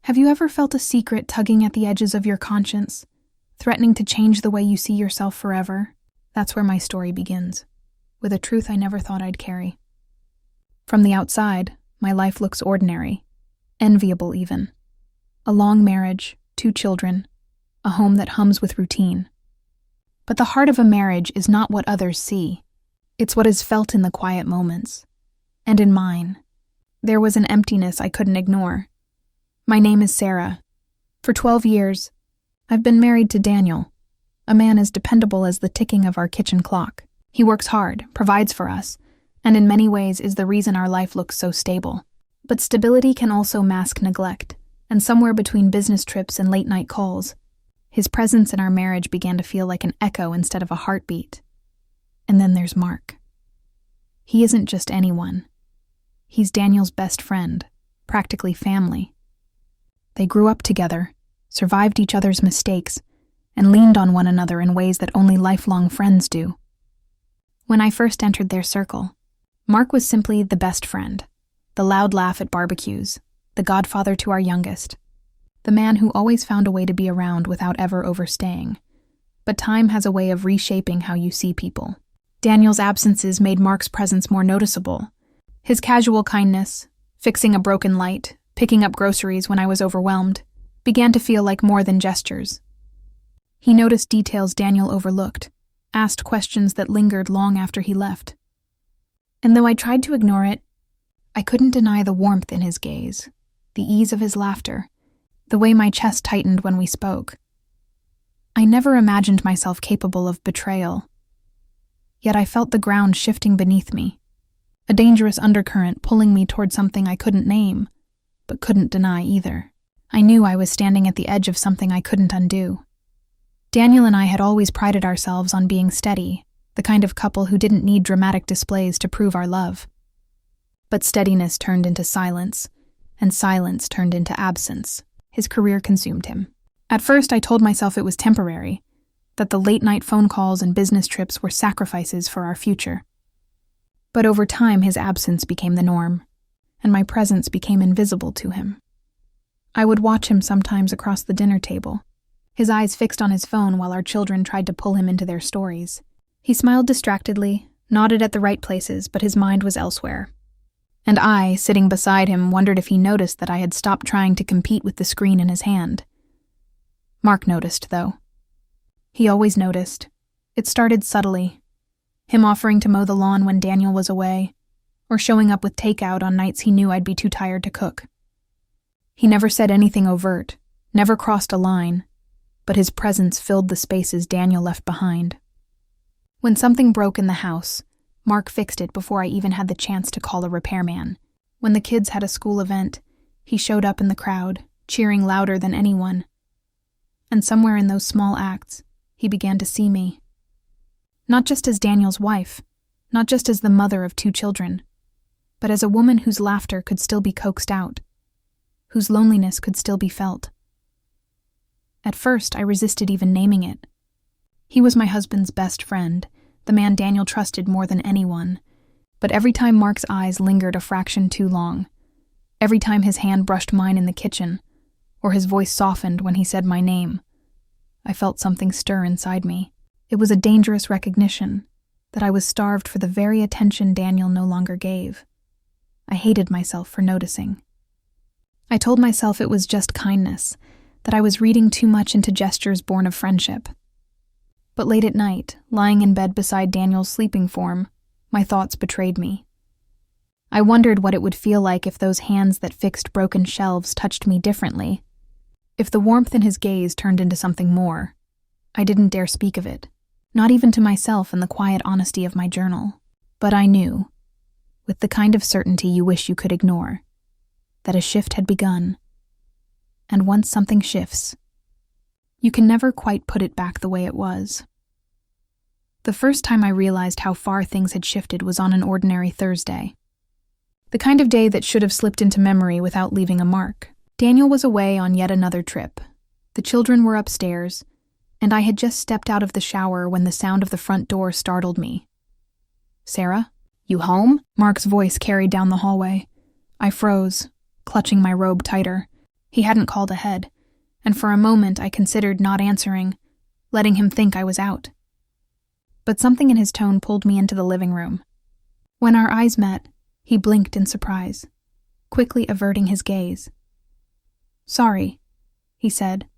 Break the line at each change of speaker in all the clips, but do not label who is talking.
Have you ever felt a secret tugging at the edges of your conscience, threatening to change the way you see yourself forever? That's where my story begins, with a truth I never thought I'd carry. From the outside, my life looks ordinary, enviable even. A long marriage, 2 children, a home that hums with routine. But the heart of a marriage is not what others see. It's what is felt in the quiet moments. And in mine, there was an emptiness I couldn't ignore. My name is Sarah. For 12 years, I've been married to Daniel, a man as dependable as the ticking of our kitchen clock. He works hard, provides for us, and in many ways is the reason our life looks so stable. But stability can also mask neglect, and somewhere between business trips and late-night calls, his presence in our marriage began to feel like an echo instead of a heartbeat. And then there's Mark. He isn't just anyone. He's Daniel's best friend, practically family. They grew up together, survived each other's mistakes, and leaned on one another in ways that only lifelong friends do. When I first entered their circle, Mark was simply the best friend, the loud laugh at barbecues, the godfather to our youngest, the man who always found a way to be around without ever overstaying. But time has a way of reshaping how you see people. Daniel's absences made Mark's presence more noticeable. His casual kindness, fixing a broken light, picking up groceries when I was overwhelmed, began to feel like more than gestures. He noticed details Daniel overlooked, asked questions that lingered long after he left. And though I tried to ignore it, I couldn't deny the warmth in his gaze, the ease of his laughter, the way my chest tightened when we spoke. I never imagined myself capable of betrayal. Yet I felt the ground shifting beneath me, a dangerous undercurrent pulling me toward something I couldn't name, but couldn't deny either. I knew I was standing at the edge of something I couldn't undo. Daniel and I had always prided ourselves on being steady, the kind of couple who didn't need dramatic displays to prove our love. But steadiness turned into silence, and silence turned into absence. His career consumed him. At first, I told myself it was temporary, that the late-night phone calls and business trips were sacrifices for our future. But over time, his absence became the norm, and my presence became invisible to him. I would watch him sometimes across the dinner table, his eyes fixed on his phone while our children tried to pull him into their stories. He smiled distractedly, nodded at the right places, but his mind was elsewhere. And I, sitting beside him, wondered if he noticed that I had stopped trying to compete with the screen in his hand. Mark noticed, though. He always noticed. It started subtly. Him offering to mow the lawn when Daniel was away, or showing up with takeout on nights he knew I'd be too tired to cook. He never said anything overt, never crossed a line, but his presence filled the spaces Daniel left behind. When something broke in the house, Mark fixed it before I even had the chance to call a repairman. When the kids had a school event, he showed up in the crowd, cheering louder than anyone. And somewhere in those small acts, he began to see me. Not just as Daniel's wife, not just as the mother of 2 children, but as a woman whose laughter could still be coaxed out, whose loneliness could still be felt. At first, I resisted even naming it. He was my husband's best friend, the man Daniel trusted more than anyone. But every time Mark's eyes lingered a fraction too long, every time his hand brushed mine in the kitchen, or his voice softened when he said my name, I felt something stir inside me. It was a dangerous recognition that I was starved for the very attention Daniel no longer gave. I hated myself for noticing. I told myself it was just kindness, that I was reading too much into gestures born of friendship. But late at night, lying in bed beside Daniel's sleeping form, my thoughts betrayed me. I wondered what it would feel like if those hands that fixed broken shelves touched me differently. If the warmth in his gaze turned into something more. I didn't dare speak of it, not even to myself in the quiet honesty of my journal. But I knew, with the kind of certainty you wish you could ignore, that a shift had begun. And once something shifts, you can never quite put it back the way it was. The first time I realized how far things had shifted was on an ordinary Thursday. The kind of day that should have slipped into memory without leaving a mark. Daniel was away on yet another trip. The children were upstairs, and I had just stepped out of the shower when the sound of the front door startled me. "Sarah, you home?" Mark's voice carried down the hallway. I froze, clutching my robe tighter. He hadn't called ahead, and for a moment I considered not answering, letting him think I was out. But something in his tone pulled me into the living room. When our eyes met, he blinked in surprise, quickly averting his gaze. "Sorry," he said,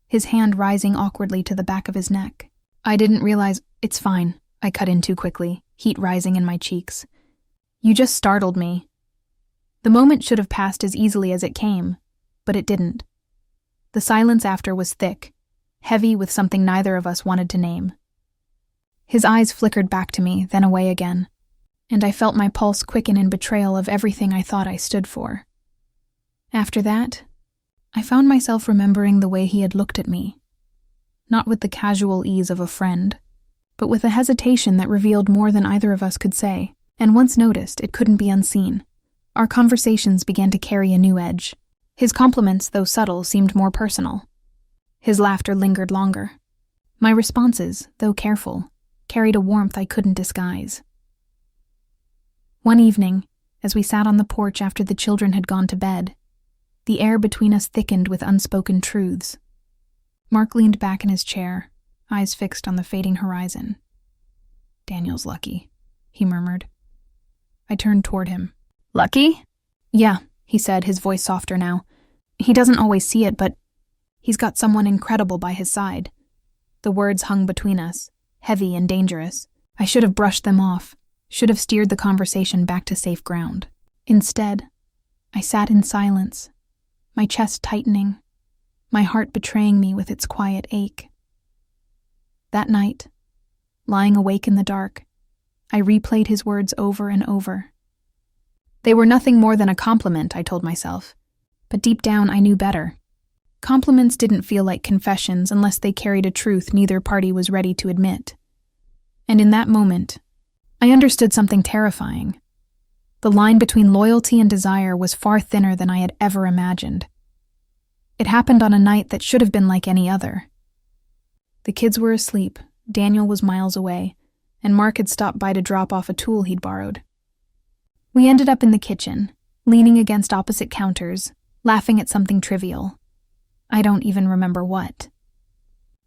his hand rising awkwardly to the back of his neck. "I didn't realize—" "It's fine," I cut in too quickly, heat rising in my cheeks. "You just startled me." The moment should have passed as easily as it came, but it didn't. The silence after was thick, heavy with something neither of us wanted to name. His eyes flickered back to me, then away again, and I felt my pulse quicken in betrayal of everything I thought I stood for. After that, I found myself remembering the way he had looked at me, not with the casual ease of a friend, but with a hesitation that revealed more than either of us could say, and once noticed, it couldn't be unseen. Our conversations began to carry a new edge. His compliments, though subtle, seemed more personal. His laughter lingered longer. My responses, though careful, carried a warmth I couldn't disguise. One evening, as we sat on the porch after the children had gone to bed, the air between us thickened with unspoken truths. Mark leaned back in his chair, eyes fixed on the fading horizon. "Daniel's lucky," he murmured. I turned toward him. "Lucky?" "Yeah," he said, his voice softer now. "He doesn't always see it, but he's got someone incredible by his side." The words hung between us, heavy and dangerous. I should have brushed them off, should have steered the conversation back to safe ground. Instead, I sat in silence, my chest tightening, my heart betraying me with its quiet ache. That night, lying awake in the dark, I replayed his words over and over. They were nothing more than a compliment, I told myself, but deep down I knew better. Compliments didn't feel like confessions unless they carried a truth neither party was ready to admit. And in that moment, I understood something terrifying. The line between loyalty and desire was far thinner than I had ever imagined. It happened on a night that should have been like any other. The kids were asleep, Daniel was miles away, and Mark had stopped by to drop off a tool he'd borrowed. We ended up in the kitchen, leaning against opposite counters, laughing at something trivial. I don't even remember what.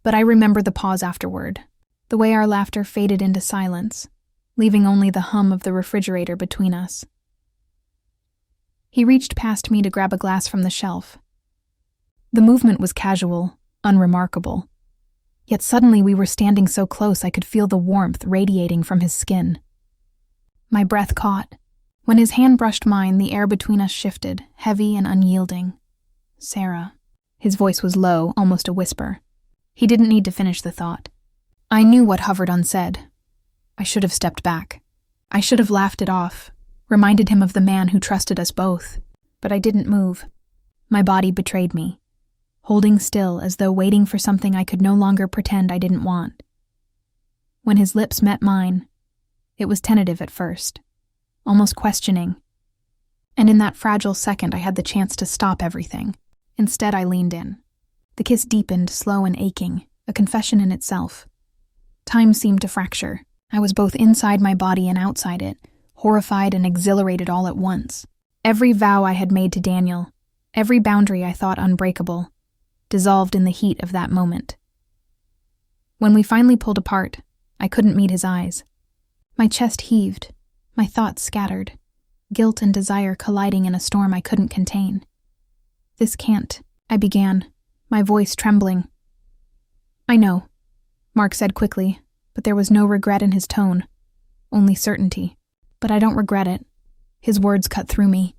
But I remember the pause afterward, the way our laughter faded into silence, leaving only the hum of the refrigerator between us. He reached past me to grab a glass from the shelf. The movement was casual, unremarkable. Yet suddenly we were standing so close I could feel the warmth radiating from his skin. My breath caught. When his hand brushed mine, the air between us shifted, heavy and unyielding. "Sarah." His voice was low, almost a whisper. He didn't need to finish the thought. I knew what hovered unsaid. I should have stepped back. I should have laughed it off, reminded him of the man who trusted us both. But I didn't move. My body betrayed me, holding still as though waiting for something I could no longer pretend I didn't want. When his lips met mine, it was tentative at first, almost questioning. And in that fragile second I had the chance to stop everything. Instead, I leaned in. The kiss deepened, slow and aching, a confession in itself. Time seemed to fracture. I was both inside my body and outside it, horrified and exhilarated all at once. Every vow I had made to Daniel, every boundary I thought unbreakable, dissolved in the heat of that moment. When we finally pulled apart, I couldn't meet his eyes. My chest heaved, my thoughts scattered, guilt and desire colliding in a storm I couldn't contain. "This can't," I began, my voice trembling. "I know," Mark said quickly, but there was no regret in his tone, only certainty. "But I don't regret it." His words cut through me,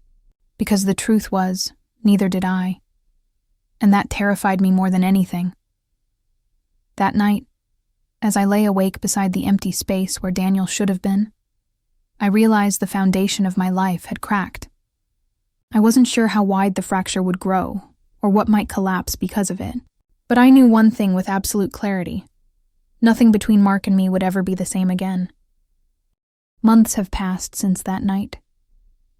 because the truth was, neither did I. And that terrified me more than anything. That night, as I lay awake beside the empty space where Daniel should have been, I realized the foundation of my life had cracked. I wasn't sure how wide the fracture would grow, or what might collapse because of it. But I knew one thing with absolute clarity. Nothing between Mark and me would ever be the same again. Months have passed since that night,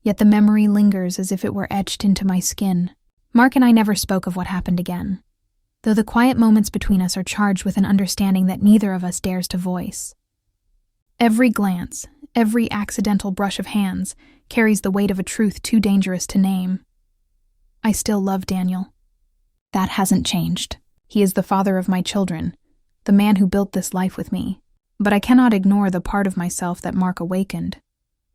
yet the memory lingers as if it were etched into my skin. Mark and I never spoke of what happened again, though the quiet moments between us are charged with an understanding that neither of us dares to voice. Every glance, every accidental brush of hands, carries the weight of a truth too dangerous to name. I still love Daniel, That hasn't changed. He is the father of my children, the man who built this life with me. But I cannot ignore the part of myself that Mark awakened,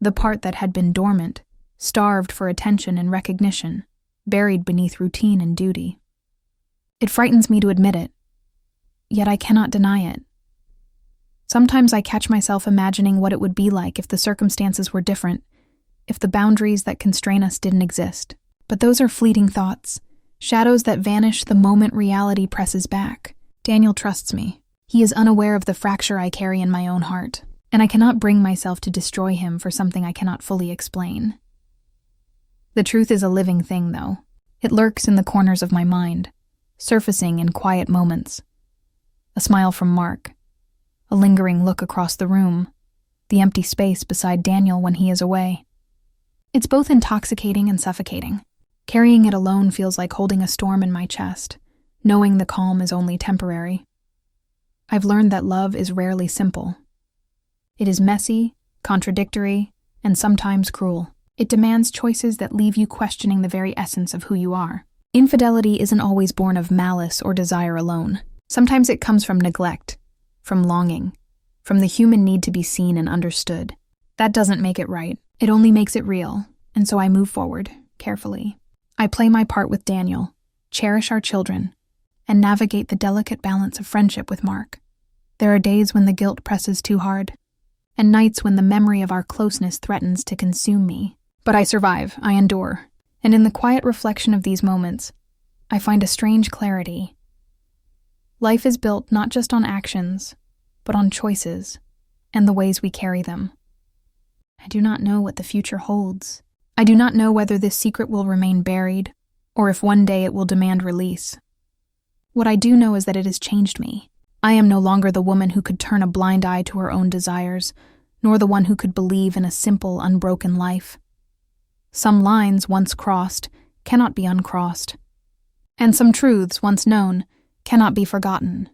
the part that had been dormant, starved for attention and recognition, buried beneath routine and duty. It frightens me to admit it, yet I cannot deny it. Sometimes I catch myself imagining what it would be like if the circumstances were different, if the boundaries that constrain us didn't exist. But those are fleeting thoughts, shadows that vanish the moment reality presses back. Daniel trusts me. He is unaware of the fracture I carry in my own heart, and I cannot bring myself to destroy him for something I cannot fully explain. The truth is a living thing, though. It lurks in the corners of my mind, surfacing in quiet moments. A smile from Mark, a lingering look across the room, the empty space beside Daniel when he is away. It's both intoxicating and suffocating. Carrying it alone feels like holding a storm in my chest, knowing the calm is only temporary. I've learned that love is rarely simple. It is messy, contradictory, and sometimes cruel. It demands choices that leave you questioning the very essence of who you are. Infidelity isn't always born of malice or desire alone. Sometimes it comes from neglect, from longing, from the human need to be seen and understood. That doesn't make it right. It only makes it real, and so I move forward, carefully. I play my part with Daniel, cherish our children, and navigate the delicate balance of friendship with Mark. There are days when the guilt presses too hard, and nights when the memory of our closeness threatens to consume me. But I survive, I endure, and in the quiet reflection of these moments, I find a strange clarity. Life is built not just on actions, but on choices, and the ways we carry them. I do not know what the future holds. I do not know whether this secret will remain buried, or if one day it will demand release. What I do know is that it has changed me. I am no longer the woman who could turn a blind eye to her own desires, nor the one who could believe in a simple, unbroken life. Some lines once crossed cannot be uncrossed, and some truths once known cannot be forgotten.